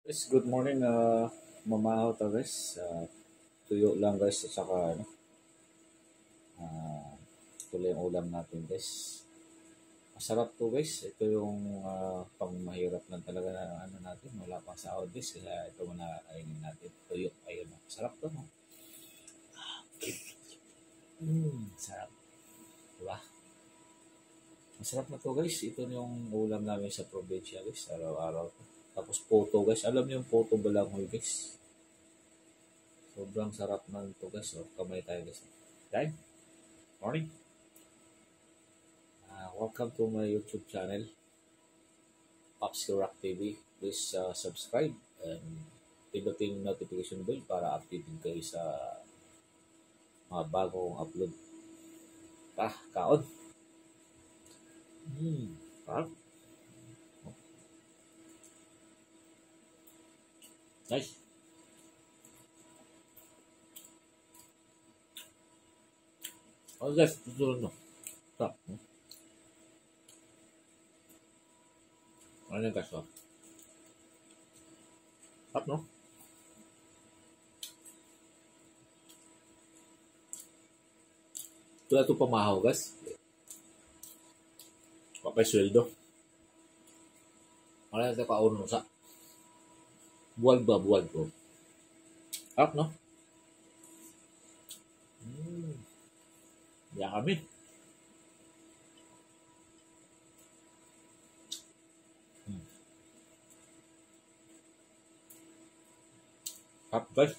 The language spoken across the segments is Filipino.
Guys, good morning. Mamahaw ta guys. Tuyo lang guys at saka uh, tuloy yung ulam natin guys. Masarap to guys. Ito yung pang mahirap lang talaga na ano natin. Wala pang sahod guys. Kaya ito muna kainin natin. Tuyo. Ayun. Masarap to. No? Sarap. Diba? Masarap na to guys. Ito yung ulam namin sa probinsya guys. Araw-araw to. Tapos photo guys. Alam niyo yung photo balanghoy guys. Sobrang sarap na ito guys. Oh, kamay tayo guys. Dahil, morning. Welcome to my YouTube channel, Pops Rock TV. Please subscribe and pinutin notification bell para updated kayo sa mga bagong upload. Kaon. Sarap. Nice. Oh guys, susunod no. Sarap. Ano yung guys? Sarap no? Ito na ito pamahaw guys. Papay sweldo. Ano yung kauno sa buwan ko. Sarap no? Ya kami. Sarap guys.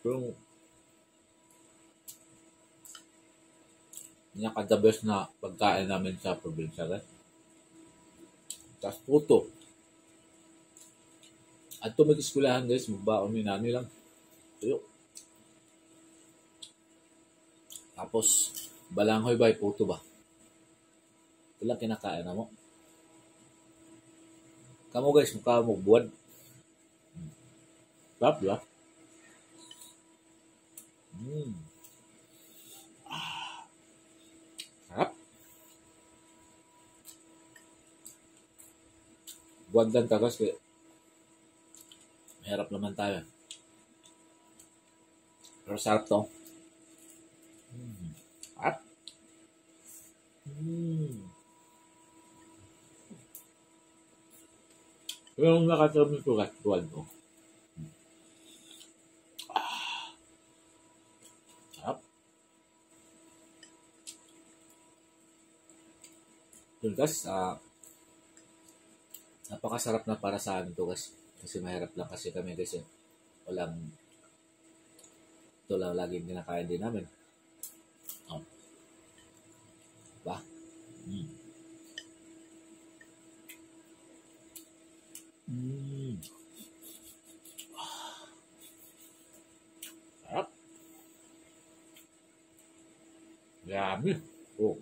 Yung pinaka-the best na pagkain namin sa probinsya guys. Tapos puto. At ito mag-iskulahan guys, magbaon ni nani lang. Tuyo. Tapos, balanghoy ba, puto ba? Ilang kinakain na mo. Kamu guys, mukha mo buwan. Sarap, di ba? Sarap. Buwan dan tagas kaya mahirap naman tayo. Pero sarap to. Sarap. Yung nakatawag nito guys, buwan ko. Sarap. Yun guys, napakasarap na para sa amin to guys. Kasi mahirap lang kasi kami guys eh. Walang ito lang laging kinakain din namin. Oh. Diba? Sarap. Yummy. Oh.